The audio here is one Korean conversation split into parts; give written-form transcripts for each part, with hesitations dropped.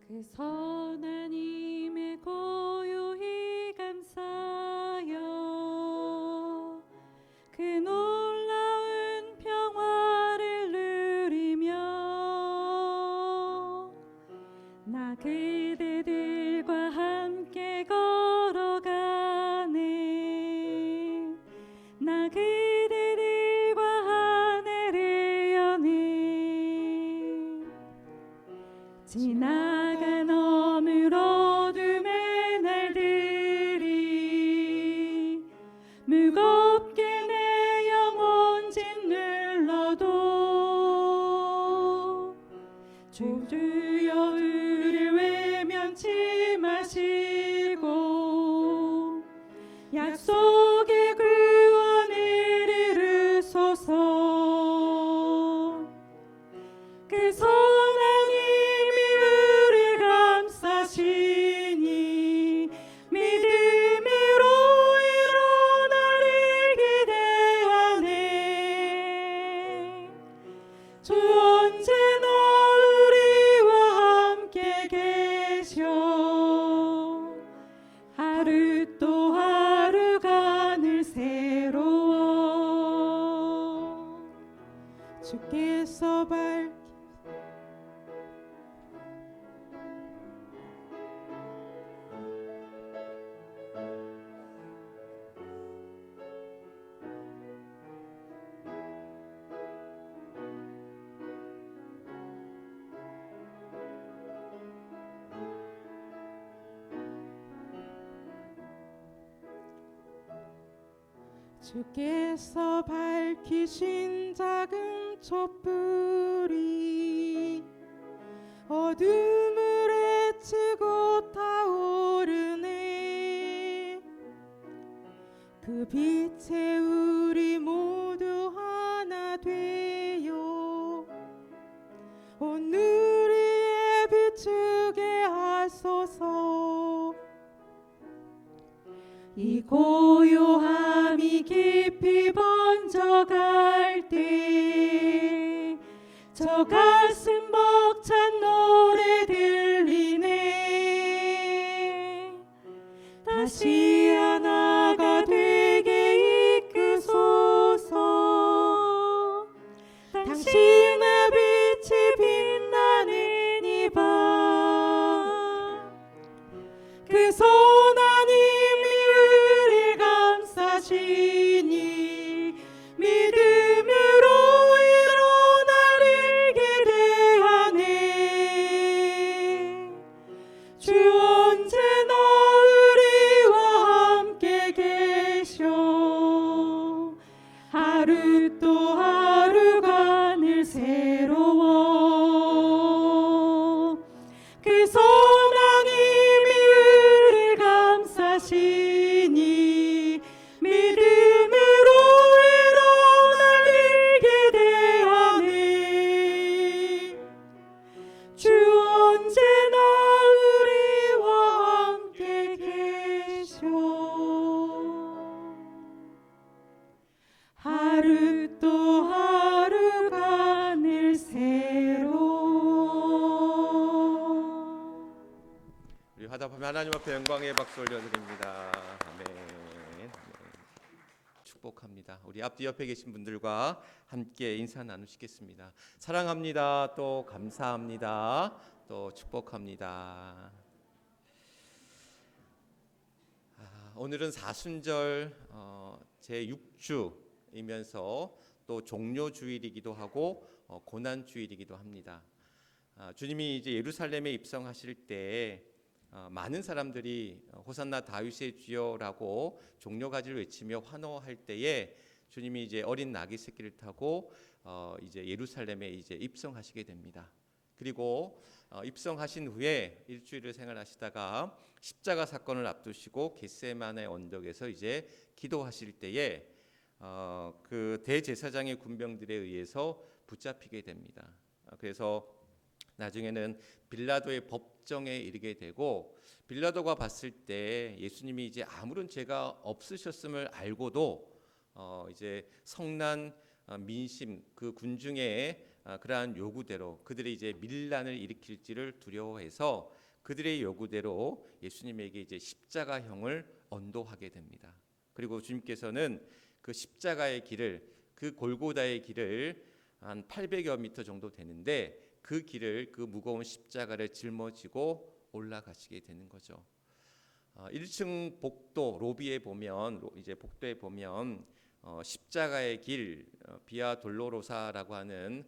그 선한 힘에 고요히 감사하여 그 놀라운 평화를 누리며 나 그대들과 함께 걸어가네. 나 그대들과 하늘을 여네. 지나간 어느 어둠의 날들이 무겁게 내 영혼 짓눌러도 주여 우리를 외면치 마시고 약속의 구원을 이루소서. 그 선한 힘이 우리 감싸시니 믿음으로 일어나리 기대하네. 주 언제나 우리와 함께 계셔. 하루 또 하루가 늘 새로워. 주께서 주께서 밝히신 작은 촛불이 어둠을 헤치고 타오르네. 그 빛에 우리 모두 하나 되어 오늘을 비추게 하소서. 이 고요함이 깊이 번져갈 때 저 가슴 벅찬 노래 들리네. 다시 하나가 되게 이끄소서. 당신의 빛이 빛나는 이 밤 그 선한 힘이 우리 감싸시니 믿음으로 일어나리 기대하네. 주 언제나 우리와 함께 계셔. 하루 또 하루가 늘 새로워. 그 선한 힘이 우리 감싸시니 믿음으로 일어나리 기대하네. 주 언제나 우리와 함께 계셔. 하루 또 하루가 늘 새로워. 우리 화답하며 하나님 앞에 영광의 박수 올려드립니다. 아멘. 네. 축복합니다. 우리 앞뒤 옆에 계신 분들과 함께 인사 나누시겠습니다. 사랑합니다. 또 감사합니다. 또 축복합니다. 오늘은 사순절 제6주이면서 또 종료주일이기도 하고 고난주일이기도 합니다. 주님이 이제 예루살렘에 입성하실 때 많은 사람들이 호산나 다윗의 주여라고 종려가지를 외치며 환호할 때에 주님이 이제 어린 나귀 새끼를 타고 이제 예루살렘에 이제 입성하시게 됩니다. 그리고 입성하신 후에 일주일을 생활하시다가 십자가 사건을 앞두시고 겟세마네 언덕에서 이제 기도하실 때에 그 대제사장의 군병들에 의해서 붙잡히게 됩니다. 그래서 나중에는 빌라도의 법정에 이르게 되고, 빌라도가 봤을 때 예수님이 이제 아무런 죄가 없으셨음을 알고도 이제 성난 민심 그 군중의 그러한 요구대로 그들이 이제 밀란을 일으킬지를 두려워해서 그들의 요구대로 예수님에게 이제 십자가형을 언도하게 됩니다. 그리고 주님께서는 그 십자가의 길을, 그 골고다의 길을 한 800여 미터 정도 되는데 그 길을, 그 무거운 십자가를 짊어지고 올라가시게 되는 거죠. 1층 복도 로비에 보면, 이제 복도에 보면 십자가의 길, 비아 돌로로사라고 하는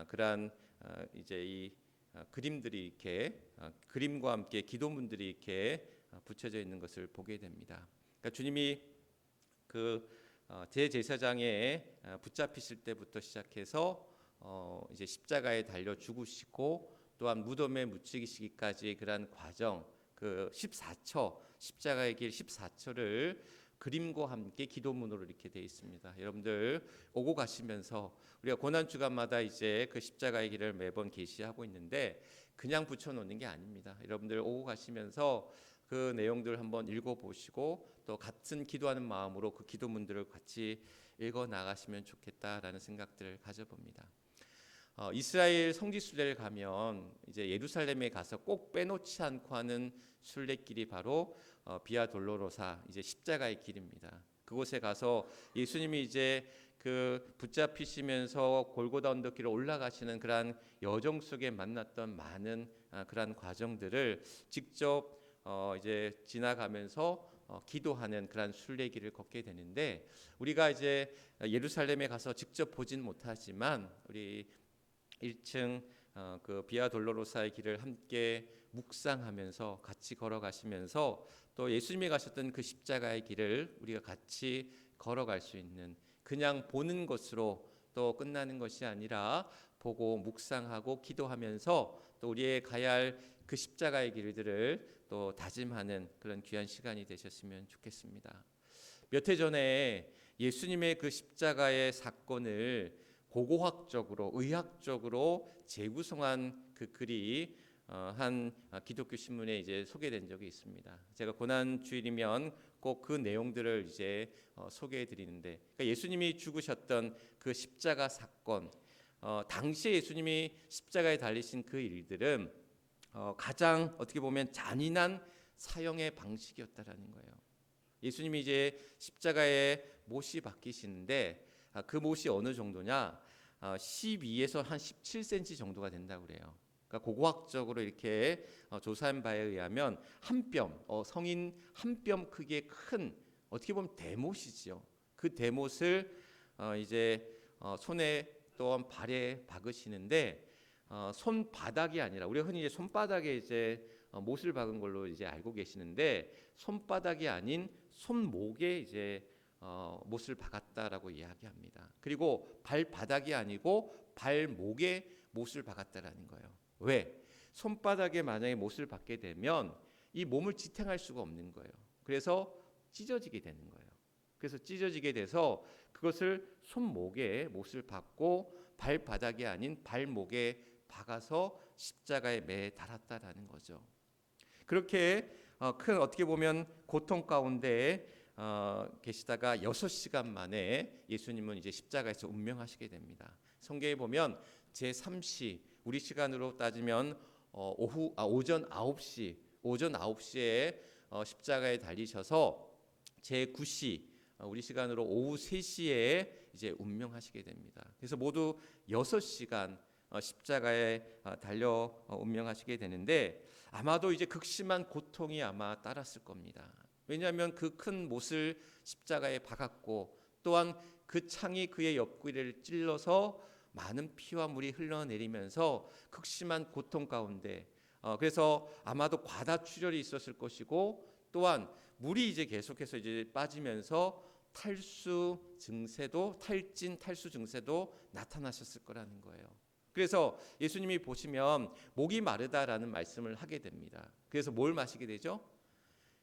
그러한 이제 이 그림들이 이렇게 그림과 함께 기도문들이 이렇게 붙여져 있는 것을 보게 됩니다. 그러니까 주님이 그 대제사장에 붙잡히실 때부터 시작해서 이제 십자가에 달려 죽으시고 또한 무덤에 묻히시기까지 그러한 과정, 그 14처 십자가의 길 14처를 그림과 함께 기도문으로 이렇게 되어 있습니다. 여러분들 오고 가시면서 우리가 고난 주간마다 이제 그 십자가의 길을 매번 계시하고 있는데 그냥 붙여놓는 게 아닙니다. 여러분들 오고 가시면서 그 내용들 한번 읽어보시고 또 같은 기도하는 마음으로 그 기도문들을 같이 읽어 나가시면 좋겠다라는 생각들을 가져봅니다. 이스라엘 성지순례를 가면 이제 예루살렘에 가서 꼭 빼놓지 않고 하는 순례길이 바로 비아 돌로로사, 이제 십자가의 길입니다. 그곳에 가서 예수님이 이제 그 붙잡히시면서 골고다 언덕길을 올라가시는 그러한 여정 속에 만났던 많은 그러한 과정들을 직접 이제 지나가면서 기도하는 그러한 순례길을 걷게 되는데 우리가 이제 예루살렘에 가서 직접 보진 못하지만 우리 1층 그 비아 돌로로사의 길을 함께 묵상하면서 같이 걸어가시면서 또 예수님이 가셨던 그 십자가의 길을 우리가 같이 걸어갈 수 있는, 그냥 보는 것으로 또 끝나는 것이 아니라 보고 묵상하고 기도하면서 또 우리의 가야 할 그 십자가의 길들을 또 다짐하는 그런 귀한 시간이 되셨으면 좋겠습니다. 몇 해 전에 예수님의 그 십자가의 사건을 고고학적으로, 의학적으로 재구성한 그 글이 한 기독교 신문에 이제 소개된 적이 있습니다. 제가 고난 주일이면 꼭 그 내용들을 이제 소개해 드리는데, 그러니까 예수님이 죽으셨던 그 십자가 사건, 당시에 예수님이 십자가에 달리신 그 일들은 가장 어떻게 보면 잔인한 사형의 방식이었다라는 거예요. 예수님이 이제 십자가에 못이 박히시는데 그 못이 어느 정도냐? 12에서 한 17cm 정도가 된다고 그래요. 그러니까 고고학적으로 이렇게 조사한 바에 의하면 한 뼘, 성인 한 뼘 크기의 큰, 어떻게 보면 대못이지요. 그 대못을 이제 손에 또한 발에 박으시는데 손바닥이 아니라, 우리가 흔히 이제 손바닥에 이제 못을 박은 걸로 이제 알고 계시는데 손바닥이 아닌 손목에 이제 못을 박았다라고 이야기합니다. 그리고 발바닥이 아니고 발목에 못을 박았다라는 거예요. 왜? 손바닥에 만약에 못을 박게 되면 이 몸을 지탱할 수가 없는 거예요. 그래서 찢어지게 되는 거예요. 그래서 찢어지게 돼서 그것을 손목에 못을 박고 발바닥이 아닌 발목에 박아서 십자가에 매 달았다라는 거죠. 그렇게 큰 어떻게 보면 고통 가운데 계시다가 6시간 만에 예수님은 이제 십자가에서 운명하시게 됩니다. 성경에 보면 제3시, 우리 시간으로 따지면 오전 9시에 십자가에 달리셔서 제9시, 우리 시간으로 오후 3시에 이제 운명하시게 됩니다. 그래서 모두 6시간 십자가에 달려 운명하시게 되는데 아마도 이제 극심한 고통이 아마 따랐을 겁니다. 왜냐하면 그 큰 못을 십자가에 박았고 또한 그 창이 그의 옆구리를 찔러서 많은 피와 물이 흘러내리면서 극심한 고통 가운데 그래서 아마도 과다출혈이 있었을 것이고 또한 물이 이제 계속해서 이제 빠지면서 탈수 증세도 나타나셨을 거라는 거예요. 그래서 예수님이 보시면 목이 마르다라는 말씀을 하게 됩니다. 그래서 뭘 마시게 되죠?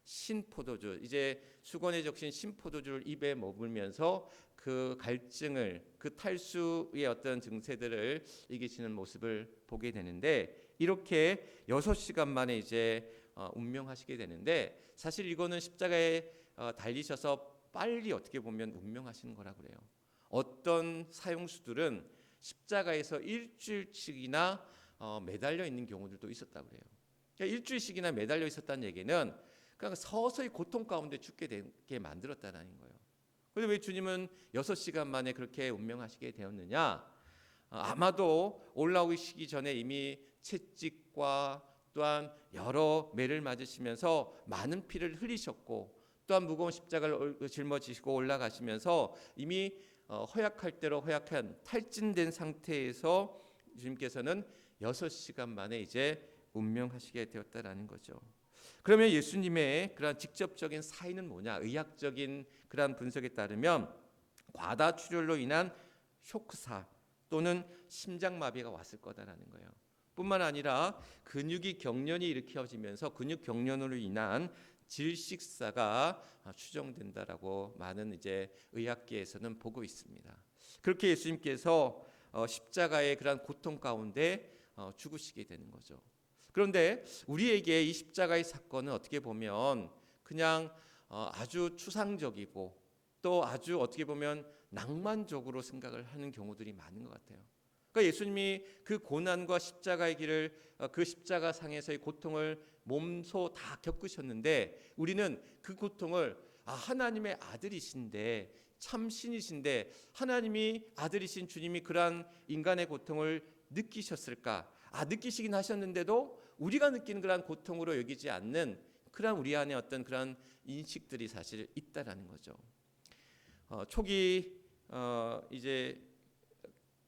신포도주, 이제 수건에 적신 신포도주를 입에 머물면서 그 갈증을, 그 탈수의 어떤 증세들을 이기시는 모습을 보게 되는데 이렇게 6시간 만에 이제 운명하시게 되는데 사실 이거는 십자가에 달리셔서 빨리 어떻게 보면 운명하시는 거라고 그래요. 어떤 사형수들은 십자가에서 일주일씩이나 매달려 있는 경우들도 있었다고 그래요. 그러니까 일주일씩이나 매달려 있었다는 얘기는 그러니까 서서히 고통 가운데 죽게 되게 만들었다는 거예요. 그런데 왜 주님은 6시간 만에 그렇게 운명하시게 되었느냐? 아마도 올라오시기 전에 이미 채찍과 또한 여러 매를 맞으시면서 많은 피를 흘리셨고, 또한 무거운 십자가를 짊어지시고 올라가시면서 이미 허약할 대로 허약한 탈진된 상태에서 주님께서는 6시간 만에 이제 운명하시게 되었다라는 거죠. 그러면 예수님의 그런 직접적인 사인은 뭐냐? 의학적인 그런 분석에 따르면 과다출혈로 인한 쇼크사 또는 심장마비가 왔을 거다라는 거예요. 뿐만 아니라 근육이 경련이 일으켜지면서 근육 경련으로 인한 질식사가 추정된다라고 많은 이제 의학계에서는 보고 있습니다. 그렇게 예수님께서 십자가의 그런 고통 가운데 죽으시게 되는 거죠. 그런데 우리에게 이 십자가의 사건은 어떻게 보면 그냥 아주 추상적이고 또 아주 어떻게 보면 낭만적으로 생각을 하는 경우들이 많은 것 같아요. 그러니까 예수님이 그 고난과 십자가의 길을 그 십자가 상에서의 고통을 몸소 다 겪으셨는데 우리는 그 고통을 하나님의 아들이신데 참신이신데 하나님이 아들이신 주님이 그러한 인간의 고통을 느끼셨을까? 느끼시긴 하셨는데도 우리가 느끼는 그러한 고통으로 여기지 않는 그러한 우리 안에 어떤 그러한 인식들이 사실 있다라는 거죠. 초기 이제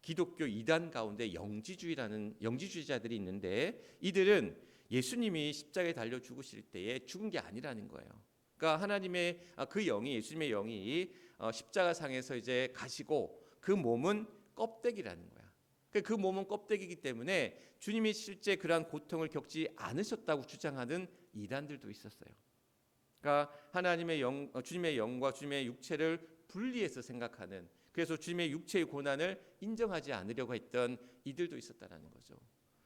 기독교 이단 가운데 영지주의자들이 있는데 이들은 예수님이 십자가에 달려 죽으실 때에 죽은 게 아니라는 거예요. 그러니까 하나님의 그 영이 예수님의 영이 십자가 상에서 이제 가시고 그 몸은 껍데기라는 거야. 그 몸은 껍데기이기 때문에 주님이 실제 그러한 고통을 겪지 않으셨다고 주장하는 이단들도 있었어요. 그러니까 하나님의 영, 주님의 영과 주님의 육체를 분리해서 생각하는, 그래서 주님의 육체의 고난을 인정하지 않으려고 했던 이들도 있었다라는 거죠.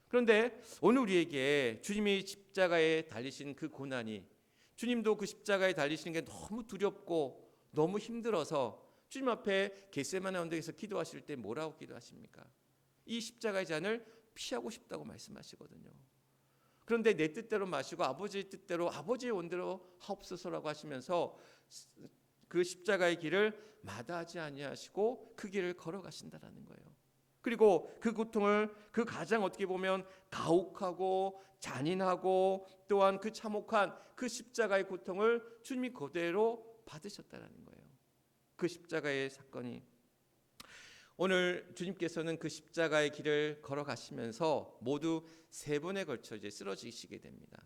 그런데 오늘 우리에게 주님이 십자가에 달리신 그 고난이, 주님도 그 십자가에 달리시는 게 너무 두렵고 너무 힘들어서 주님 앞에 겟세마네 언덕에서 기도하실 때 뭐라고 기도하십니까? 이 십자가의 잔을 피하고 싶다고 말씀하시거든요. 그런데 내 뜻대로 마시고 아버지의 뜻대로 아버지의 원대로 하옵소서라고 하시면서 그 십자가의 길을 마다하지 아니하시고 그 길을 걸어가신다라는 거예요. 그리고 그 고통을 그 가장 어떻게 보면 가혹하고 잔인하고 또한 그 참혹한 그 십자가의 고통을 주님이 그대로 받으셨다라는 거예요. 그 십자가의 사건이 오늘 주님께서는 그 십자가의 길을 걸어가시면서 모두 3번에 걸쳐 이제 쓰러지시게 됩니다.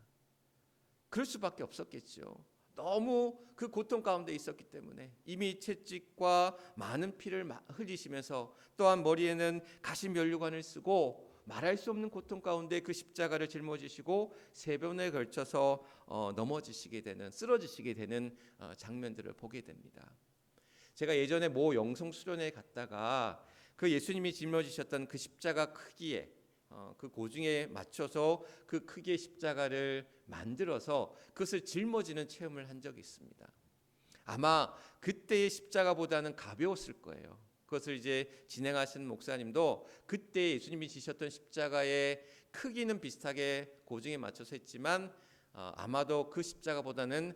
그럴 수밖에 없었겠죠. 너무 그 고통 가운데 있었기 때문에 이미 채찍과 많은 피를 흘리시면서 또한 머리에는 가시면류관을 쓰고 말할 수 없는 고통 가운데 그 십자가를 짊어지시고 3번에 걸쳐서 넘어지시게 되는, 쓰러지시게 되는 장면들을 보게 됩니다. 제가 예전에 모 영성 수련회에 갔다가 그 예수님이 짊어지셨던 그 십자가 크기에 그 고중에 맞춰서 그 크기의 십자가를 만들어서 그것을 짊어지는 체험을 한 적이 있습니다. 아마 그때의 십자가보다는 가벼웠을 거예요. 그것을 이제 진행하신 목사님도 그때 예수님이 지셨던 십자가의 크기는 비슷하게 고중에 맞춰서 했지만 아마도 그 십자가보다는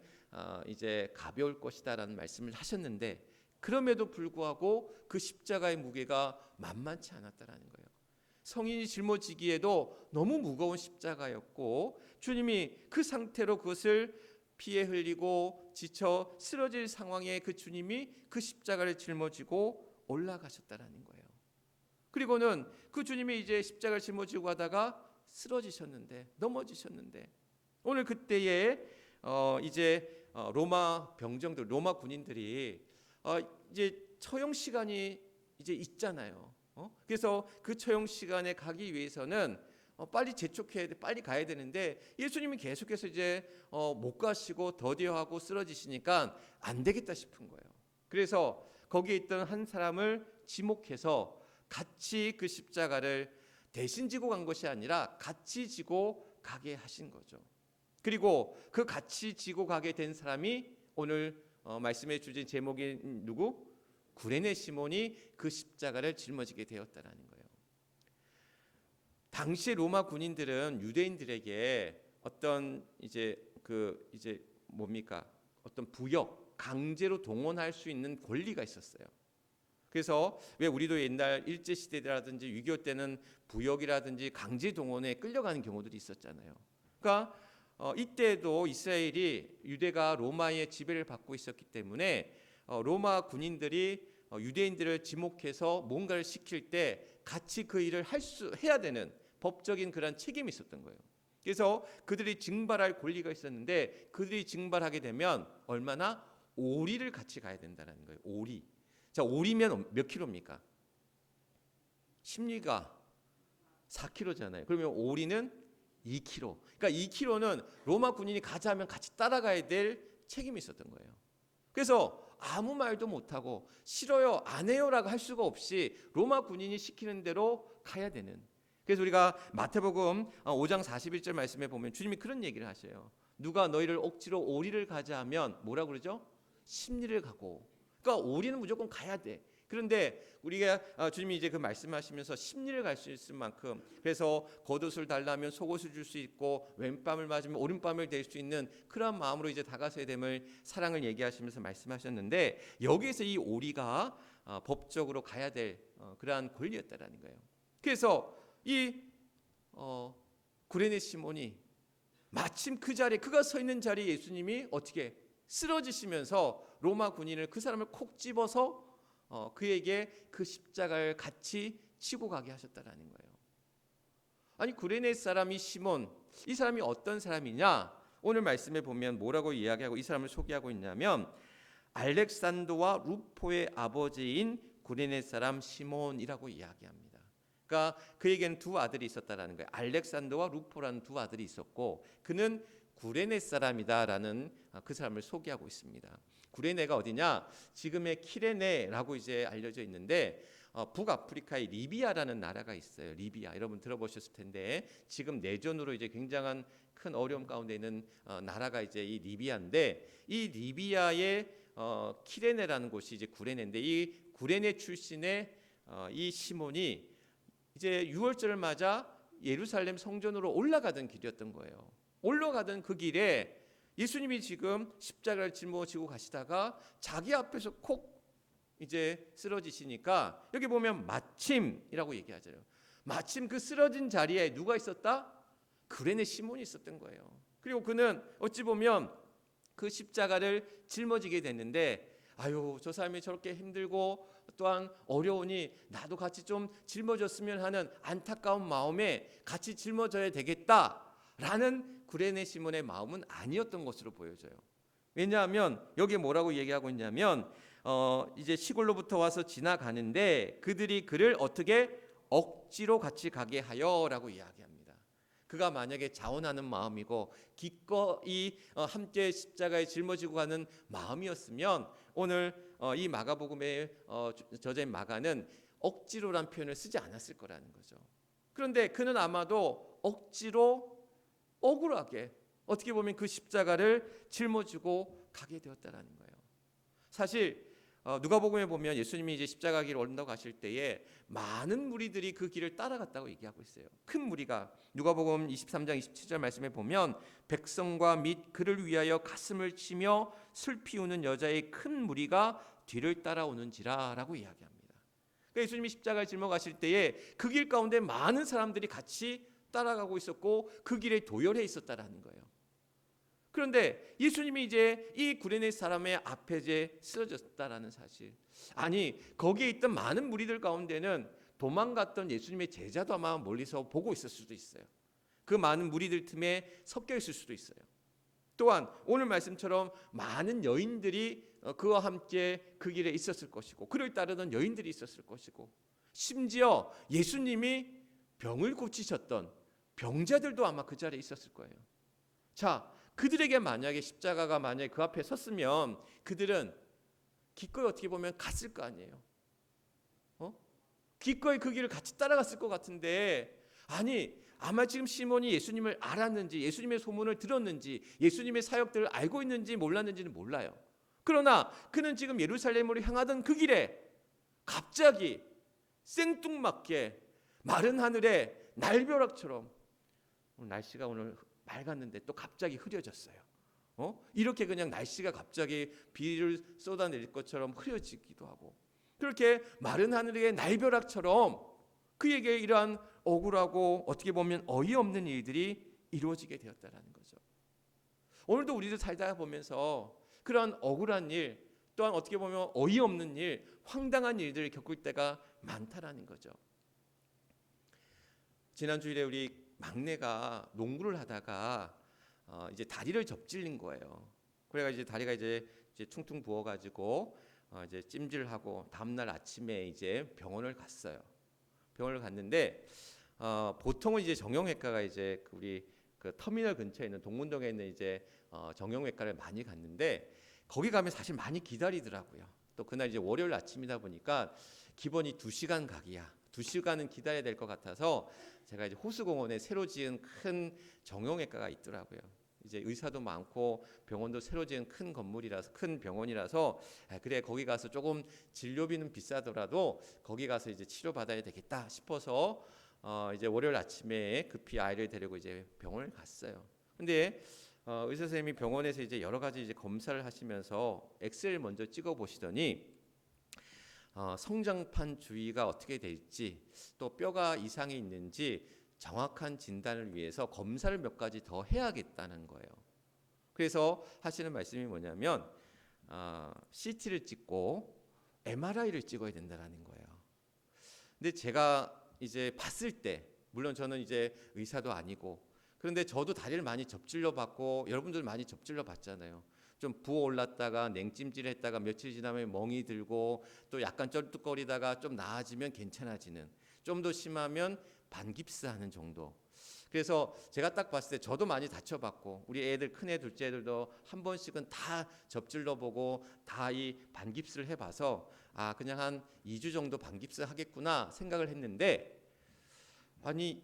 이제 가벼울 것이다라는 말씀을 하셨는데 그럼에도 불구하고 그 십자가의 무게가 만만치 않았다라는 거예요. 성인이 짊어지기에도 너무 무거운 십자가였고 주님이 그 상태로 그것을 피에 흘리고 지쳐 쓰러질 상황에 그 주님이 그 십자가를 짊어지고 올라가셨다라는 거예요. 그리고는 그 주님이 이제 십자가를 짊어지고 가다가 쓰러지셨는데, 넘어지셨는데 오늘 그때에 이제 로마 병정들, 로마 군인들이 이제 처형 시간이 이제 있잖아요. 그래서 그 처형 시간에 가기 위해서는 빨리 재촉해야 돼, 빨리 가야 되는데 예수님이 계속해서 이제 못 가시고 더디어하고 쓰러지시니까 안 되겠다 싶은 거예요. 그래서 거기에 있던 한 사람을 지목해서 같이 그 십자가를 대신 지고 간 것이 아니라 같이 지고 가게 하신 거죠. 그리고 그 같이 지고 가게 된 사람이 오늘 말씀해 주신 제목이 누구? 구레네 시몬이 그 십자가를 짊어지게 되었다라는 거예요. 당시 로마 군인들은 유대인들에게 어떤 뭡니까? 어떤 부역, 강제로 동원할 수 있는 권리가 있었어요. 그래서 왜 우리도 옛날 일제 시대라든지 6.25 때는 부역이라든지 강제 동원에 끌려가는 경우들이 있었잖아요. 그러니까 이때도 이스라엘이 유대가 로마의 지배를 받고 있었기 때문에 로마 군인들이 유대인들을 지목해서 뭔가를 시킬 때 같이 그 일을 해야 되는 법적인 그런 책임이 있었던 거예요. 그래서 그들이 징발할 권리가 있었는데 그들이 징발하게 되면 얼마나 오리를 같이 가야 된다는 거예요. 오리. 자, 오리면 몇 킬로입니까? 심리가 4kg잖아요. 그러면 오리는 2kg. 그러니까 2kg는 로마 군인이 가자 하면 같이 따라가야 될 책임이 있었던 거예요. 그래서 아무 말도 못하고 싫어요, 안 해요라고 할 수가 없이 로마 군인이 시키는 대로 가야 되는. 그래서 우리가 마태복음 5장 41절 말씀에 보면 주님이 그런 얘기를 하셔요. 누가 너희를 억지로 오리를 가자 하면 뭐라고 그러죠? 심리를 가고. 그러니까 오리는 무조건 가야 돼. 그런데 우리가 주님이 이제 그 말씀하시면서 심리를 갈 수 있을 만큼, 그래서 겉옷을 달라면 속옷을 줄 수 있고 왼뺨을 맞으면 오른뺨을 댈 수 있는 그런 마음으로 이제 다가서야 됨을, 사랑을 얘기하시면서 말씀하셨는데, 여기에서 이 오리가 법적으로 가야 될 그러한 권리였다라는 거예요. 그래서 이 구레네 시몬이 마침 그 자리에, 그가 서 있는 자리에 예수님이 어떻게 쓰러지시면서 로마 군인을, 그 사람을 콕 집어서 그에게 그 십자가를 같이 치고 가게 하셨다라는 거예요. 아니, 구레네 사람이 시몬, 이 사람이 어떤 사람이냐? 오늘 말씀에 보면 뭐라고 이야기하고 이 사람을 소개하고 있냐면 알렉산더와 루포의 아버지인 구레네 사람 시몬이라고 이야기합니다. 그러니까 그에게는 두 아들이 있었다라는 거예요. 알렉산더와 루포라는 두 아들이 있었고 그는 구레네 사람이다라는 그 사람을 소개하고 있습니다. 구레네가 어디냐? 지금의 키레네라고 이제 알려져 있는데 북아프리카의 리비아라는 나라가 있어요. 리비아, 여러분 들어보셨을 텐데 지금 내전으로 이제 굉장한 큰 어려움 가운데 있는 나라가 이제 이 리비아인데, 이 리비아의 키레네라는 곳이 이제 구레네인데, 이 구레네 출신의 이 시몬이 이제 유월절을 맞아 예루살렘 성전으로 올라가던 길이었던 거예요. 올라가던 그 길에 예수님이 지금 십자가를 짊어지고 가시다가 자기 앞에서 콕 이제 쓰러지시니까, 여기 보면 마침이라고 얘기하잖아요. 마침 그 쓰러진 자리에 누가 있었다? 구레네 시몬이 있었던 거예요. 그리고 그는 어찌 보면 그 십자가를 짊어지게 됐는데, 아유, 저 사람이 저렇게 힘들고 또한 어려우니 나도 같이 좀 짊어졌으면 하는 안타까운 마음에 같이 짊어져야 되겠다라는 구레네 시몬의 마음은 아니었던 것으로 보여져요. 왜냐하면 여기에 뭐라고 얘기하고 있냐면 이제 시골로부터 와서 지나가는데 그들이 그를 어떻게 억지로 같이 가게 하여라고 이야기합니다. 그가 만약에 자원하는 마음이고 기꺼이 함께 십자가에 짊어지고 가는 마음이었으면 오늘 이 마가복음의 저자인 마가는 억지로란 표현을 쓰지 않았을 거라는 거죠. 그런데 그는 아마도 억지로 억울하게 어떻게 보면 그 십자가를 짊어지고 가게 되었다라는 거예요. 사실 누가복음에 보면 예수님이 이제 십자가 길을 올라가실 때에 많은 무리들이 그 길을 따라갔다고 얘기하고 있어요. 큰 무리가, 누가복음 23장 27절 말씀에 보면 백성과 및 그를 위하여 가슴을 치며 슬피 우는 여자의 큰 무리가 뒤를 따라오는지라라고 이야기합니다. 그러니까 예수님이 십자가를 짊어 가실 때에 그 길 가운데 많은 사람들이 같이 따라가고 있었고 그 길에 도열해 있었다라는 거예요. 그런데 예수님이 이제 이 구레네 사람의 앞에 이제 쓰러졌다라는 사실, 아니 거기에 있던 많은 무리들 가운데는 도망갔던 예수님의 제자도 아마 멀리서 보고 있을 수도 있어요. 그 많은 무리들 틈에 섞여 있을 수도 있어요. 또한 오늘 말씀처럼 많은 여인들이 그와 함께 그 길에 있었을 것이고 그를 따르던 여인들이 있었을 것이고, 심지어 예수님이 병을 고치셨던 병자들도 아마 그 자리에 있었을 거예요. 자, 그들에게 만약에 십자가가 만약에 그 앞에 섰으면 그들은 기꺼이 어떻게 보면 갔을 거 아니에요. 기꺼이 그 길을 같이 따라갔을 것 같은데, 아니 아마 지금 시몬이 예수님을 알았는지 예수님의 소문을 들었는지 예수님의 사역들을 알고 있는지 몰랐는지는 몰라요. 그러나 그는 지금 예루살렘으로 향하던 그 길에 갑자기 생뚱맞게 마른 하늘에 날벼락처럼 오늘 날씨가 오늘 맑았는데 또 갑자기 흐려졌어요. 이렇게 그냥 날씨가 갑자기 비를 쏟아낼 것처럼 흐려지기도 하고, 그렇게 마른 하늘의 날벼락처럼 그에게 이러한 억울하고 어떻게 보면 어이없는 일들이 이루어지게 되었다라는 거죠. 오늘도 우리도 살다 보면서 그런 억울한 일, 또한 어떻게 보면 어이없는 일, 황당한 일들을 겪을 때가 많다라는 거죠. 지난 주일에 우리 막내가 농구를 하다가 이제 다리를 접질린 거예요. 그래가 이제 다리가 이제 퉁퉁 부어가지고 이제 찜질하고 다음날 아침에 이제 병원을 갔어요. 병원을 갔는데 보통은 이제 정형외과가 이제 우리 그 터미널 근처에 있는 동문동에 있는 이제 정형외과를 많이 갔는데, 거기 가면 사실 많이 기다리더라고요. 또 그날 이제 월요일 아침이다 보니까 기본이 2시간 각이야. 2시간은 기다려야 될 것 같아서 제가 이제 호수공원에 새로 지은 큰 정형외과가 있더라고요. 이제 의사도 많고 병원도 새로 지은 큰 건물이라서, 큰 병원이라서 그래 거기 가서 조금 진료비는 비싸더라도 거기 가서 이제 치료 받아야 되겠다 싶어서 이제 월요일 아침에 급히 아이를 데리고 이제 병원을 갔어요. 근데 의사 선생님이 병원에서 이제 여러 가지 이제 검사를 하시면서 엑스레이를 먼저 찍어 보시더니 성장판 주위가 어떻게 될지, 또 뼈가 이상이 있는지 정확한 진단을 위해서 검사를 몇 가지 더 해야겠다는 거예요. 그래서 하시는 말씀이 뭐냐면 CT를 찍고 MRI를 찍어야 된다는 거예요. 근데 제가 이제 봤을 때, 물론 저는 이제 의사도 아니고, 그런데 저도 다리를 많이 접질러 봤고 여러분들 많이 접질러 봤잖아요. 좀 부어 올랐다가 냉찜질했다가 며칠 지나면 멍이 들고 또 약간 쩔뚝거리다가 좀 나아지면 괜찮아지는, 좀 더 심하면 반깁스하는 정도. 그래서 제가 딱 봤을 때 저도 많이 다쳐봤고 우리 애들, 큰애 둘째 애들도 한 번씩은 다 접질러 보고 다 이 반깁스를 해봐서 그냥 한 2주 정도 반깁스 하겠구나 생각을 했는데, 아니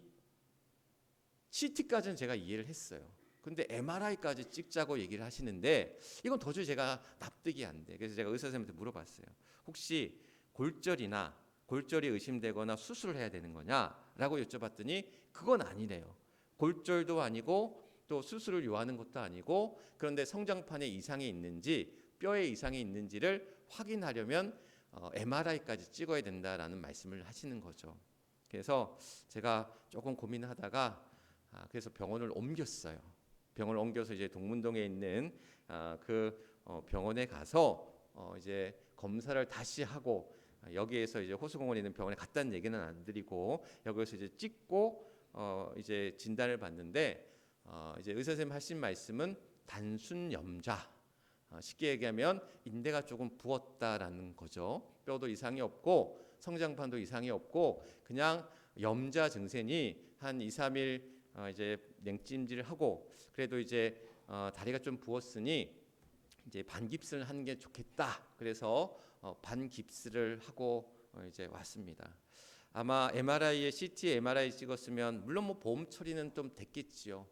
CT까지는 제가 이해를 했어요. 근데 MRI까지 찍자고 얘기를 하시는데 이건 도저히 제가 납득이 안 돼. 그래서 제가 의사 선생님한테 물어봤어요. 혹시 골절이 의심되거나 수술을 해야 되는 거냐라고 여쭤봤더니 그건 아니래요. 골절도 아니고 또 수술을 요하는 것도 아니고, 그런데 성장판에 이상이 있는지 뼈에 이상이 있는지를 확인하려면 MRI까지 찍어야 된다라는 말씀을 하시는 거죠. 그래서 제가 조금 고민하다가 그래서 병원을 옮겼어요. 병원을 옮겨서 이제 동문동에 있는 그 병원에 가서 이제 검사를 다시 하고, 여기에서 이제 호수공원에 있는 병원에 갔다는 얘기는 안 드리고 여기서 이제 찍고 이제 진단을 받는데, 이제 의사 선생님 하신 말씀은 단순 염좌, 쉽게 얘기하면 인대가 조금 부었다라는 거죠. 뼈도 이상이 없고 성장판도 이상이 없고 그냥 염좌 증세니 한 2, 3일 이제 냉찜질을 하고, 그래도 이제 다리가 좀 부었으니 이제 반깁스를 하는 게 좋겠다. 그래서 반깁스를 하고 이제 왔습니다. 아마 MRI에 CT, MRI 찍었으면 물론 뭐 보험 처리는 좀 됐겠지요.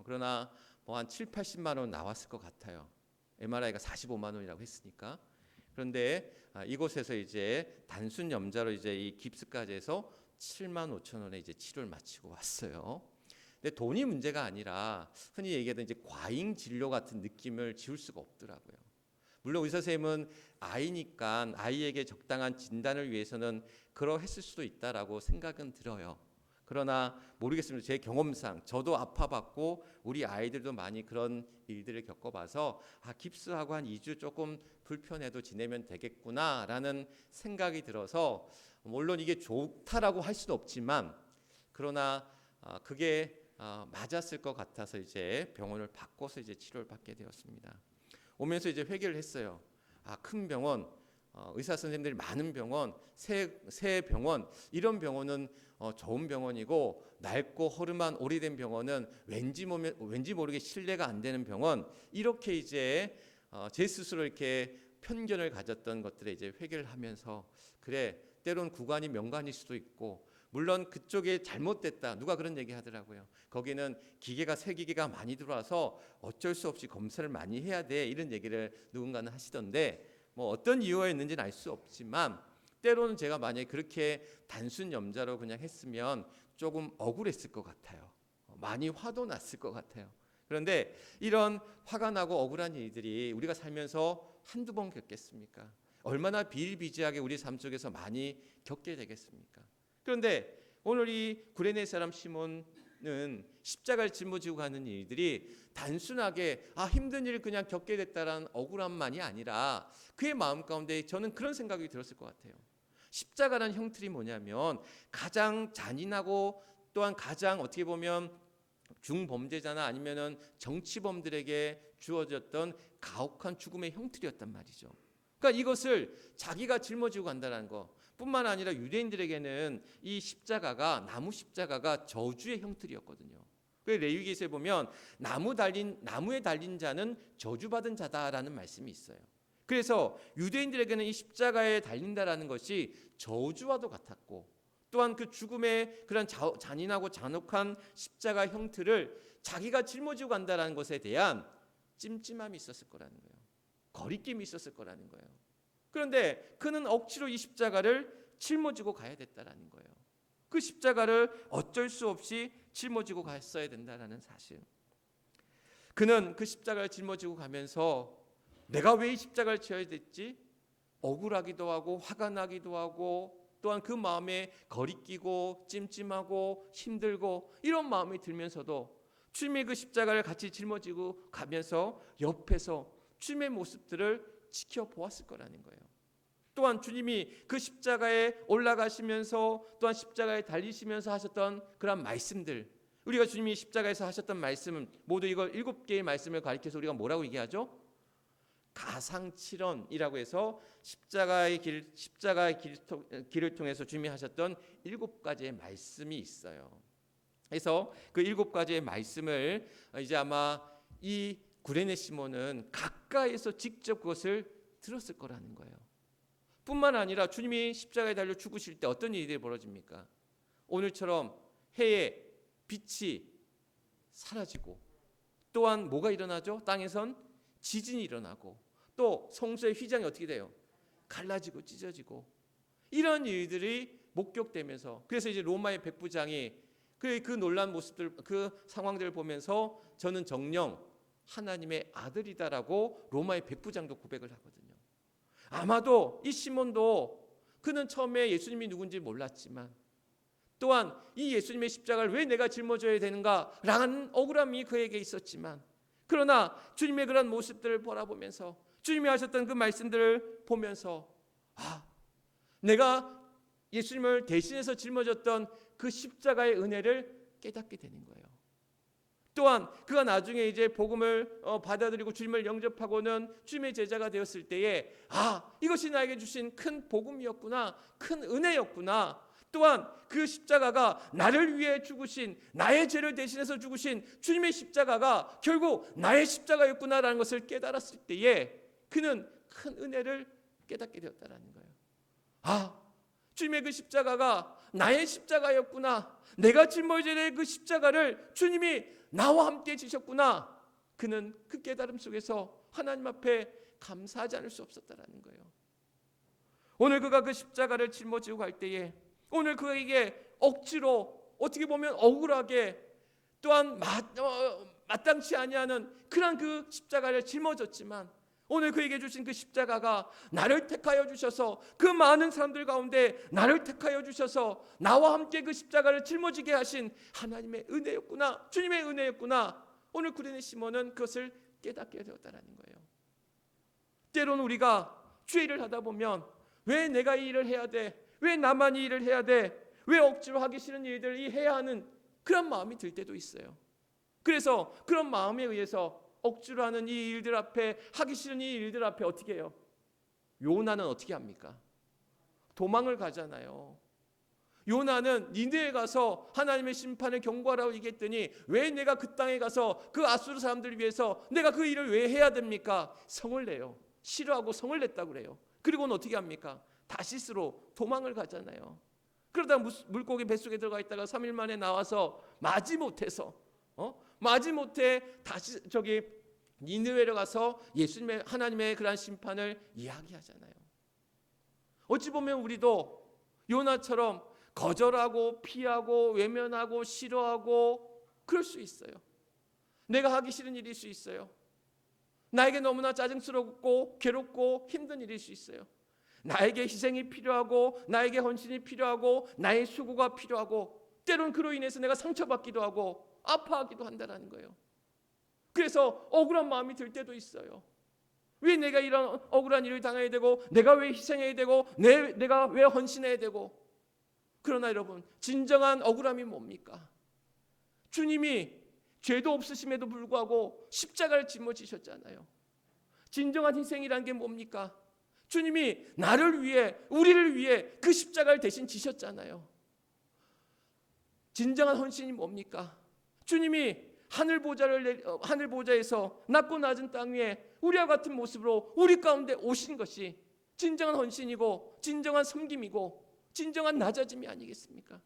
그러나 뭐 한 7, 80만 원 나왔을 것 같아요. MRI가 45만 원이라고 했으니까. 그런데 이곳에서 이제 단순 염좌로 이제 이 깁스까지 해서 7만 5천 원에 이제 치료를 마치고 왔어요. 근데 돈이 문제가 아니라 흔히 얘기하던 이제 과잉 진료 같은 느낌을 지울 수가 없더라고요. 물론 의사 선생님은 아이니까 아이에게 적당한 진단을 위해서는 그러했을 수도 있다라고 생각은 들어요. 그러나 모르겠습니다. 제 경험상 저도 아파봤고 우리 아이들도 많이 그런 일들을 겪어봐서 깁스하고 한 2주 조금 불편해도 지내면 되겠구나라는 생각이 들어서, 물론 이게 좋다라고 할 수도 없지만 그러나 그게 맞았을 것 같아서 이제 병원을 바꿔서 이제 치료를 받게 되었습니다. 오면서 이제 회개를 했어요. 큰 병원, 의사 선생님들이 많은 병원, 새 병원, 이런 병원은 좋은 병원이고 낡고 허름한 오래된 병원은 왠지 모르게 신뢰가 안 되는 병원, 이렇게 이제 제 스스로 이렇게 편견을 가졌던 것들에 이제 회개를 하면서, 그래 때론 구간이 명관일 수도 있고, 물론 그쪽에 잘못됐다, 누가 그런 얘기 하더라고요. 거기는 새 기계가 많이 들어와서 어쩔 수 없이 검사를 많이 해야 돼, 이런 얘기를 누군가는 하시던데, 뭐 어떤 이유가 있는지는 알 수 없지만 때로는 제가 만약에 그렇게 단순 염좌로 그냥 했으면 조금 억울했을 것 같아요. 많이 화도 났을 것 같아요. 그런데 이런 화가 나고 억울한 일들이 우리가 살면서 한두 번 겪겠습니까? 얼마나 비일비재하게 우리 삶 속에서 많이 겪게 되겠습니까? 그런데 오늘 이 구레네 사람 시몬은 십자가를 짊어지고 가는 일들이 단순하게 힘든 일을 그냥 겪게 됐다라는 억울함만이 아니라 그의 마음 가운데 저는 그런 생각이 들었을 것 같아요. 십자가라는 형틀이 뭐냐면 가장 잔인하고 또한 가장 어떻게 보면 중범죄자나 아니면은 정치범들에게 주어졌던 가혹한 죽음의 형틀이었단 말이죠. 그러니까 이것을 자기가 짊어지고 간다는 것 뿐만 아니라 유대인들에게는 이 십자가가 나무 십자가가 저주의 형틀이었거든요. 그 레위기서에 보면 나무에 달린 자는 저주받은 자다라는 말씀이 있어요. 그래서 유대인들에게는 이 십자가에 달린다라는 것이 저주와도 같았고 또한 그 죽음의 그런 잔인하고 잔혹한 십자가 형틀을 자기가 짊어지고 간다라는 것에 대한 찜찜함이 있었을 거라는 거예요. 거리낌이 있었을 거라는 거예요. 그런데 그는 억지로 이 십자가를 짊어지고 가야 됐다라는 거예요. 그 십자가를 어쩔 수 없이 짊어지고 갔어야 된다라는 사실. 그는 그 십자가를 짊어지고 가면서 내가 왜 이 십자가를 지어야 됐지? 억울하기도 하고 화가 나기도 하고 또한 그 마음에 거리끼고 찜찜하고 힘들고 이런 마음이 들면서도 주님의 그 십자가를 같이 짊어지고 가면서 옆에서 주님의 모습들을 지켜보았을 거라는 거예요. 또한 주님이 그 십자가에 올라가시면서 또한 십자가에 달리시면서 하셨던 그런 말씀들, 우리가 주님이 십자가에서 하셨던 말씀은 모두 이걸 7개의 말씀을 가리켜서 우리가 뭐라고 얘기하죠? 가상칠언이라고 해서 십자가의 길을 통해서 주님이 하셨던 7가지의 말씀이 있어요. 그래서 그 7가지의 말씀을 이제 아마 이 구레네 시몬은 가까이서 직접 그것을 들었을 거라는 거예요. 뿐만 아니라 주님이 십자가에 달려 죽으실 때 어떤 일들이 벌어집니까? 오늘처럼 해의 빛이 사라지고 또한 뭐가 일어나죠? 땅에선 지진이 일어나고 또 성소의 휘장이 어떻게 돼요? 갈라지고 찢어지고 이런 일들이 목격되면서 그래서 이제 로마의 백부장이 그 놀란 모습들 그 상황들을 보면서 저는 정녕 하나님의 아들이다라고 로마의 백부장도 고백을 하거든요. 아마도 이 시몬도 그는 처음에 예수님이 누군지 몰랐지만 또한 이 예수님의 십자가를 왜 내가 짊어져야 되는가라는 억울함이 그에게 있었지만 그러나 주님의 그런 모습들을 바라보면서 주님이 하셨던 그 말씀들을 보면서 내가 예수님을 대신해서 짊어졌던 그 십자가의 은혜를 깨닫게 되는 거예요. 또한 그가 나중에 이제 복음을 받아들이고 주님을 영접하고는 주님의 제자가 되었을 때에 이것이 나에게 주신 큰 복음이었구나, 큰 은혜였구나. 또한 그 십자가가 나를 위해 죽으신 나의 죄를 대신해서 죽으신 주님의 십자가가 결국 나의 십자가였구나라는 것을 깨달았을 때에 그는 큰 은혜를 깨닫게 되었다라는 거예요. 주님의 그 십자가가 나의 십자가였구나. 내가 짊어져야 될 그 십자가를 주님이 나와 함께 지셨구나. 그는 그 깨달음 속에서 하나님 앞에 감사하지 않을 수 없었다라는 거예요. 오늘 그가 그 십자가를 짊어지고 갈 때에 오늘 그에게 억지로 어떻게 보면 억울하게 또한 마땅치 아니하는 그런 그 십자가를 짊어졌지만 오늘 그에게 주신 그 십자가가 나를 택하여 주셔서 그 많은 사람들 가운데 나를 택하여 주셔서 나와 함께 그 십자가를 짊어지게 하신 하나님의 은혜였구나, 주님의 은혜였구나. 오늘 구레네 시몬은 그것을 깨닫게 되었다는 거예요. 때로는 우리가 죄를 하다 보면 왜 내가 이 일을 해야 돼? 왜 나만 이 일을 해야 돼? 왜 억지로 하기 싫은 일들을 해야 하는 그런 마음이 들 때도 있어요. 그래서 그런 마음에 의해서 억지로 하는 이 일들 앞에 하기 싫은 이 일들 앞에 어떻게 해요? 요나는 어떻게 합니까? 도망을 가잖아요. 요나는 니느웨에 가서 하나님의 심판을 경고하라고 얘기했더니 왜 내가 그 땅에 가서 그 아수르 사람들을 위해서 내가 그 일을 왜 해야 됩니까? 성을 내요. 싫어하고 성을 냈다고 그래요. 그리고는 어떻게 합니까? 다시스로 도망을 가잖아요. 그러다 물고기 뱃속에 들어가 있다가 3일 만에 나와서 마지못해 다시 니느웨로 가서 예수님의 하나님의 그러한 심판을 이야기하잖아요. 어찌 보면 우리도 요나처럼 거절하고 피하고 외면하고 싫어하고 그럴 수 있어요. 내가 하기 싫은 일일 수 있어요. 나에게 너무나 짜증스럽고 괴롭고 힘든 일일 수 있어요. 나에게 희생이 필요하고 나에게 헌신이 필요하고 나의 수고가 필요하고 때론 그로 인해서 내가 상처받기도 하고 아파하기도 한다는 거예요. 그래서 억울한 마음이 들 때도 있어요. 왜 내가 이런 억울한 일을 당해야 되고 내가 왜 희생해야 되고 내가 왜 헌신해야 되고. 그러나 여러분, 진정한 억울함이 뭡니까? 주님이 죄도 없으심에도 불구하고 십자가를 짊어지셨잖아요. 진정한 희생이라는 게 뭡니까? 주님이 나를 위해 우리를 위해 그 십자가를 대신 지셨잖아요. 진정한 헌신이 뭡니까? 주님이 하늘 보좌에서 낮고 낮은 땅 위에 우리와 같은 모습으로 우리 가운데 오신 것이 진정한 헌신이고 진정한 섬김이고 진정한 낮아짐이 아니겠습니까?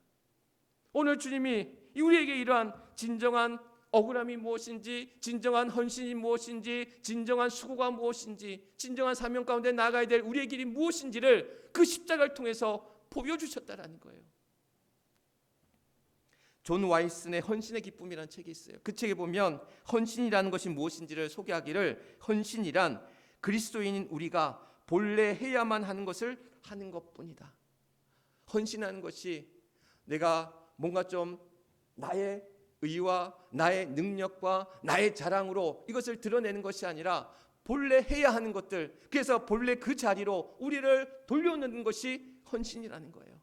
오늘 주님이 우리에게 이러한 진정한 억울함이 무엇인지, 진정한 헌신이 무엇인지, 진정한 수고가 무엇인지, 진정한 사명 가운데 나아가야 될 우리의 길이 무엇인지를 그 십자가를 통해서 보여주셨다라는 거예요. 존 와이슨의 헌신의 기쁨이라는 책이 있어요. 그 책에 보면 헌신이라는 것이 무엇인지를 소개하기를, 헌신이란 그리스도인인 우리가 본래 해야만 하는 것을 하는 것뿐이다. 헌신하는 것이 내가 뭔가 좀 나의 의와 나의 능력과 나의 자랑으로 이것을 드러내는 것이 아니라 본래 해야 하는 것들, 그래서 본래 그 자리로 우리를 돌려놓는 것이 헌신이라는 거예요.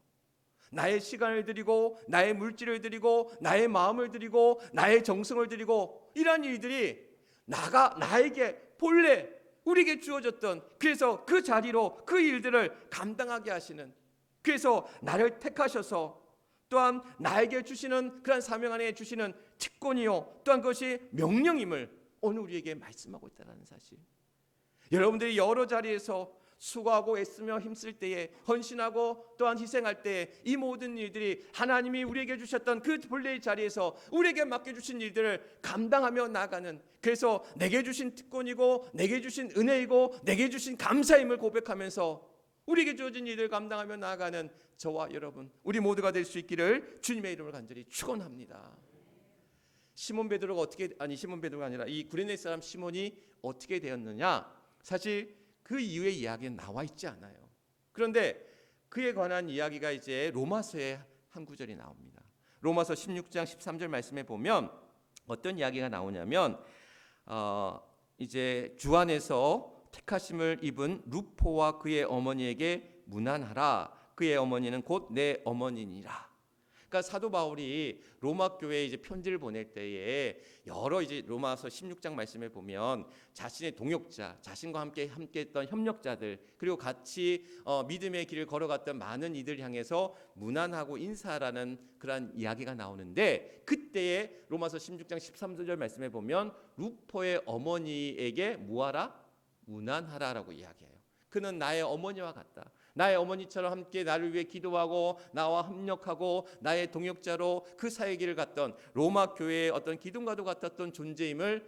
나의 시간을 드리고 나의 물질을 드리고 나의 마음을 드리고 나의 정성을 드리고 이러한 일들이 나에게 본래 우리에게 주어졌던, 그래서 그 자리로 그 일들을 감당하게 하시는, 그래서 나를 택하셔서 또한 나에게 주시는 그런 사명 안에 주시는 특권이요 또한 그것이 명령임을 오늘 우리에게 말씀하고 있다는 사실. 여러분들이 여러 자리에서 수고하고 애쓰며 힘쓸 때에, 헌신하고 또한 희생할 때에 이 모든 일들이 하나님이 우리에게 주셨던 그 본래의 자리에서 우리에게 맡겨주신 일들을 감당하며 나가는, 그래서 내게 주신 특권이고 내게 주신 은혜이고 내게 주신 감사임을 고백하면서 우리에게 주어진 일을 감당하며 나아가는 저와 여러분, 우리 모두가 될 수 있기를 주님의 이름으로 간절히 축원합니다. 시몬 베드로가 아니라 이 구레네 사람 시몬이 어떻게 되었느냐, 사실 그 이후의 이야기는 나와 있지 않아요. 그런데 그에 관한 이야기가 이제 로마서의 한 구절이 나옵니다. 로마서 16장 13절 말씀에 보면 어떤 이야기가 나오냐면 이제 주 안에서 택하심을 입은 루포와 그의 어머니에게 문안하라. 그의 어머니는 곧 내 어머니니라. 그러니까 사도 바울이 로마 교회에 이제 편지를 보낼 때에 여러 이제 로마서 16장 말씀에 보면 자신의 동역자, 자신과 함께했던 협력자들, 그리고 같이 믿음의 길을 걸어갔던 많은 이들 향해서 문안하고 인사하라는 그런 이야기가 나오는데, 그때에 로마서 16장 13절 말씀에 보면 루포의 어머니에게 뭐하라? 문안하라라고 이야기해요. 그는 나의 어머니와 같다. 나의 어머니처럼 함께 나를 위해 기도하고 나와 협력하고 나의 동역자로 그 사역의 길을 갔던 로마 교회의 어떤 기둥과도 같았던 존재임을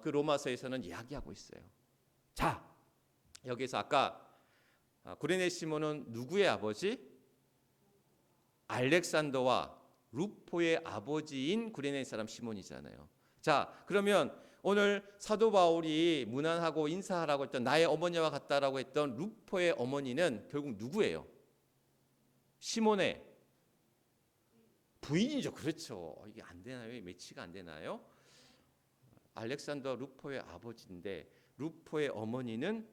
그 로마서에서는 이야기하고 있어요. 자, 여기서 아까 구레네 시몬은 누구의 아버지? 알렉산더와 루포의 아버지인 구레네 사람 시몬이잖아요. 자, 그러면 오늘 사도 바울이 문안하고 인사하라고 했던 나의 어머니와 같다라고 했던 루포의 어머니는 결국 누구예요? 시몬의 부인이죠. 그렇죠. 이게 안 되나요? 매치가 안 되나요? 알렉산더 루포의 아버지인데 루포의 어머니는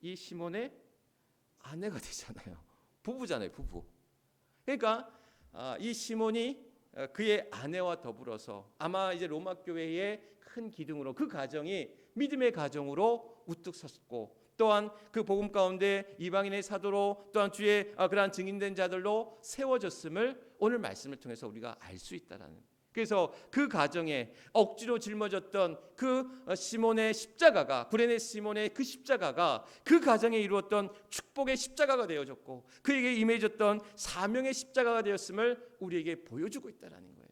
이 시몬의 아내가 되잖아요. 부부잖아요. 부부. 그러니까 이 시몬이 그의 아내와 더불어서 아마 이제 로마 교회의 큰 기둥으로, 그 가정이 믿음의 가정으로 우뚝 섰고, 또한 그 복음 가운데 이방인의 사도로, 또한 주의 그러한 증인된 자들로 세워졌음을 오늘 말씀을 통해서 우리가 알 수 있다라는. 그래서 그 가정에 억지로 짊어졌던 그 시몬의 십자가가, 구레네 시몬의 그 십자가가 그 가정에 이루었던 축복의 십자가가 되어졌고, 그에게 임해졌던 사명의 십자가가 되었음을 우리에게 보여주고 있다라는 거예요.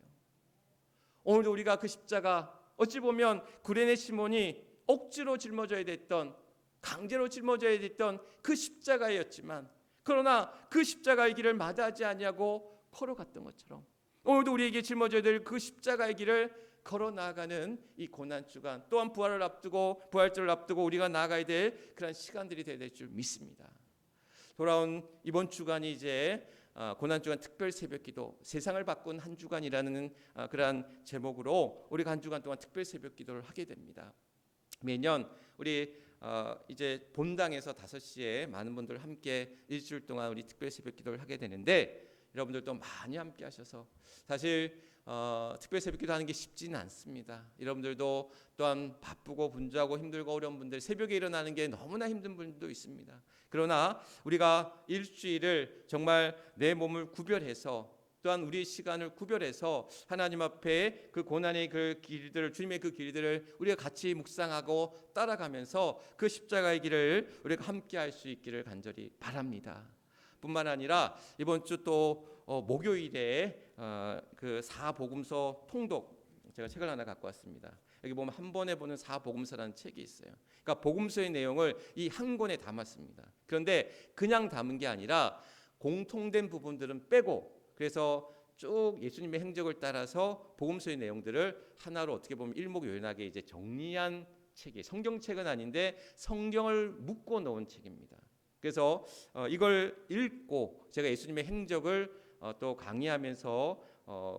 오늘도 우리가 그 십자가, 어찌 보면 구레네 시몬이 억지로 짊어져야 됐던, 강제로 짊어져야 됐던 그 십자가였지만, 그러나 그 십자가의 길을 마다하지 아니하고 걸어갔던 것처럼 오늘도 우리에게 짊어져야 될 그 십자가의 길을 걸어 나아가는 이 고난 주간, 또한 부활절을 앞두고 우리가 나아가야 될 그런 시간들이 되어야 될 줄 믿습니다. 돌아온 이번 주간이 이제 고난 주간 특별 새벽기도, 세상을 바꾼 한 주간이라는 그러한 제목으로 우리가 한 주간 동안 특별 새벽기도를 하게 됩니다. 매년 우리 이제 본당에서 5시에 많은 분들 함께 일주일 동안 우리 특별 새벽기도를 하게 되는데, 여러분들도 많이 함께 하셔서 사실 특별 새벽기도 하는 게 쉽지는 않습니다. 여러분들도 또한 바쁘고 분주하고 힘들고 어려운 분들, 새벽에 일어나는 게 너무나 힘든 분들도 있습니다. 그러나 우리가 일주일을 정말 내 몸을 구별해서, 또한 우리의 시간을 구별해서 하나님 앞에 그 고난의 그 길들을, 주님의 그 길들을 우리가 같이 묵상하고 따라가면서 그 십자가의 길을 우리가 함께 할 수 있기를 간절히 바랍니다. 뿐만 아니라 이번 주 또 목요일에 그 사복음서 통독, 제가 책을 하나 갖고 왔습니다. 여기 보면 한 번에 보는 사복음서라는 책이 있어요. 그러니까 복음서의 내용을 이 한 권에 담았습니다. 그런데 그냥 담은 게 아니라 공통된 부분들은 빼고, 그래서 쭉 예수님의 행적을 따라서 복음서의 내용들을 하나로 어떻게 보면 일목요연하게 이제 정리한 책이, 성경책은 아닌데 성경을 묶어 놓은 책입니다. 그래서 이걸 읽고 제가 예수님의 행적을 또 강의하면서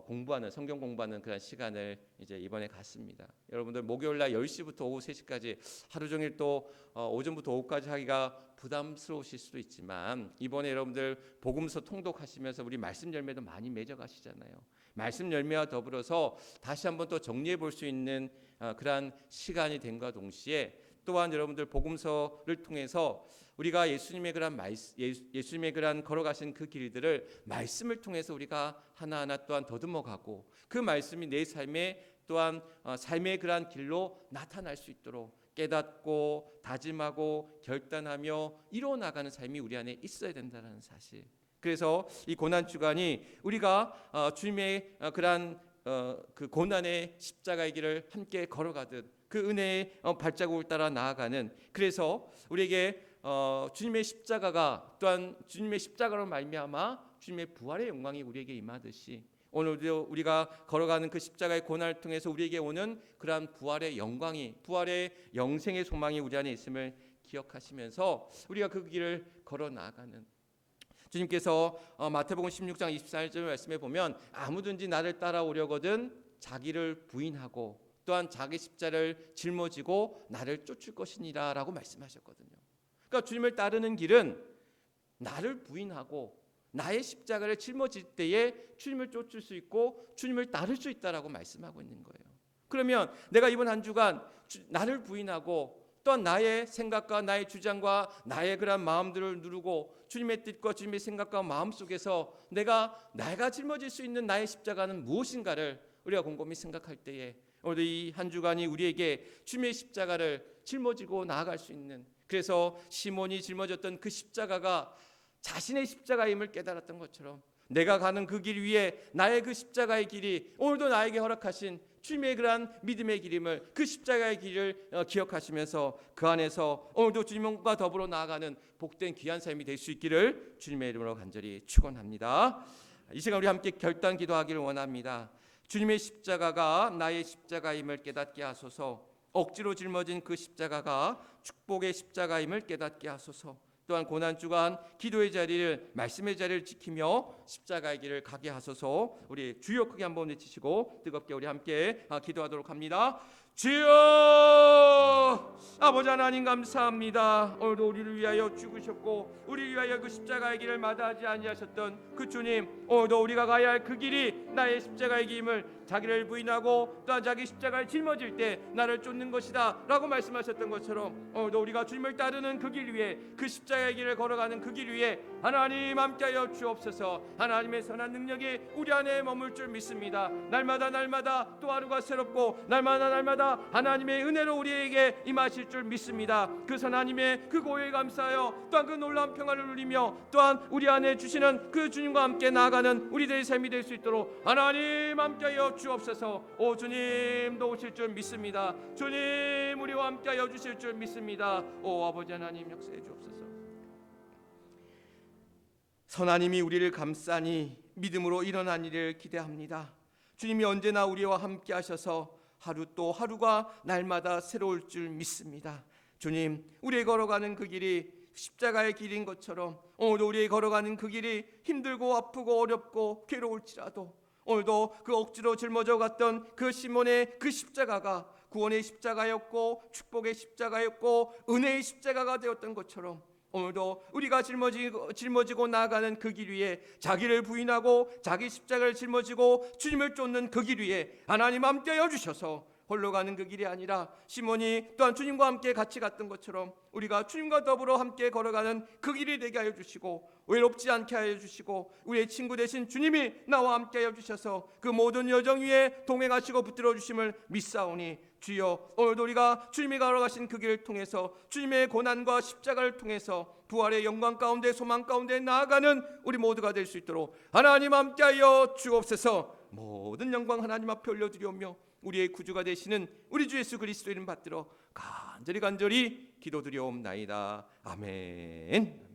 공부하는, 성경 공부하는 그런 시간을 이제 이번에 갖습니다. 여러분들 목요일 날 10시부터 오후 3시까지 하루 종일 또 오전부터 오후까지 하기가 부담스러우실 수도 있지만, 이번에 여러분들 복음서 통독하시면서 우리 말씀 열매도 많이 맺어 가시잖아요. 말씀 열매와 더불어서 다시 한번 또 정리해 볼 수 있는 그러한 시간이 됨과 동시에, 또한 여러분들 복음서를 통해서 우리가 예수님의 그런 걸어가신 그 길들을 말씀을 통해서 우리가 하나하나 또한 더듬어가고, 그 말씀이 내 삶에 또한 삶의 그러한 길로 나타날 수 있도록 깨닫고 다짐하고 결단하며 이루어나가는 삶이 우리 안에 있어야 된다는 사실. 그래서 이 고난 주간이 우리가 주님의 그러한 그 고난의 십자가의 길을 함께 걸어가듯 그 은혜의 발자국을 따라 나아가는, 그래서 우리에게 주님의 십자가가, 또한 주님의 십자가로 말미암아 주님의 부활의 영광이 우리에게 임하듯이, 오늘도 우리가 걸어가는 그 십자가의 고난을 통해서 우리에게 오는 그러한 부활의 영광이, 부활의 영생의 소망이 우리 안에 있음을 기억하시면서 우리가 그 길을 걸어 나아가는, 주님께서 마태복음 16장 24절 말씀에 보면 아무든지 나를 따라오려거든 자기를 부인하고 또한 자기 십자를 짊어지고 나를 쫓을 것이니라 라고 말씀하셨거든요. 그러니까 주님을 따르는 길은 나를 부인하고 나의 십자가를 짊어질 때에 주님을 쫓을 수 있고 주님을 따를 수 있다라고 말씀하고 있는 거예요. 그러면 내가 이번 한 주간 나를 부인하고 또한 나의 생각과 나의 주장과 나의 그런 마음들을 누르고 주님의 뜻과 주님의 생각과 마음 속에서 내가 짊어질 수 있는 나의 십자가는 무엇인가를 우리가 곰곰이 생각할 때에, 오늘 이 한 주간이 우리에게 주님의 십자가를 짊어지고 나아갈 수 있는, 그래서 시몬이 짊어졌던 그 십자가가 자신의 십자가임을 깨달았던 것처럼 내가 가는 그 길 위에 나의 그 십자가의 길이 오늘도 나에게 허락하신 주님의 그러한 믿음의 길임을, 그 십자가의 길을 기억하시면서 그 안에서 오늘도 주님과 더불어 나아가는 복된 귀한 삶이 될 수 있기를 주님의 이름으로 간절히 축원합니다. 이 시간 우리 함께 결단 기도하기를 원합니다. 주님의 십자가가 나의 십자가임을 깨닫게 하소서. 억지로 짊어진 그 십자가가 축복의 십자가임을 깨닫게 하소서. 또한 고난 주간 기도의 자리를, 말씀의 자리를 지키며 십자가의 길을 가게 하소서. 우리 주여 크게 한번 외치시고 뜨겁게 우리 함께 기도하도록 합니다. 주여, 아버지 하나님 감사합니다. 오늘도 우리를 위하여 죽으셨고 우리를 위하여 그 십자가의 길을 마다하지 아니하셨던 그 주님, 오늘도 우리가 가야 할 그 길이 나의 십자가의 길임을, 자기를 부인하고 또한 자기 십자가를 짊어질 때 나를 쫓는 것이다 라고 말씀하셨던 것처럼, 오늘도 우리가 주님을 따르는 그 길 위에, 그 십자가의 길을 걸어가는 그 길 위에 하나님 함께하여 주옵소서. 하나님의 선한 능력이 우리 안에 머물 줄 믿습니다. 날마다 또 하루가 새롭고 날마다 하나님의 은혜로 우리에게 임하실 줄 믿습니다. 그 하나님의 그 고요에 감사하여 또한 그 놀라운 평안을 누리며 또한 우리 안에 주시는 그 주님과 함께 나아가는 우리들의 삶이 될 수 있도록 하나님 함께하여 주옵소서. 오 주님도 오실 줄 믿습니다. 주님 우리와 함께하여 주실 줄 믿습니다. 오 아버지 하나님 역사해 주옵소서. 선하님이 우리를 감싸니 믿음으로 일어난 일을 기대합니다. 주님이 언제나 우리와 함께 하셔서 하루 또 하루가 날마다 새로울 줄 믿습니다. 주님, 우리의 걸어가는 그 길이 십자가의 길인 것처럼 오늘도 우리의 걸어가는 그 길이 힘들고 아프고 어렵고 괴로울지라도 오늘도 그 억지로 짊어져 갔던 그 시몬의 그 십자가가 구원의 십자가였고 축복의 십자가였고 은혜의 십자가가 되었던 것처럼 오늘도 우리가 짊어지고 나아가는 그 길 위에 자기를 부인하고 자기 십자가를 짊어지고 주님을 쫓는 그 길 위에 하나님 함께하여 주셔서 홀로 가는 그 길이 아니라 시몬이 또한 주님과 함께 같이 갔던 것처럼 우리가 주님과 더불어 함께 걸어가는 그 길이 되게 하여 주시고 외롭지 않게 하여 주시고 우리의 친구 되신 주님이 나와 함께 하여 주셔서 그 모든 여정 위에 동행하시고 붙들어 주심을 믿사오니 주여, 오늘도 우리가 주님이 걸어가신 그 길을 통해서 주님의 고난과 십자가를 통해서 부활의 영광 가운데 소망 가운데 나아가는 우리 모두가 될 수 있도록 하나님 함께하여 주옵소서. 모든 영광 하나님 앞에 올려드리오며 우리의 구주가 되시는 우리 주 예수 그리스도 이름 받들어 간절히 기도드리옵나이다. 아멘.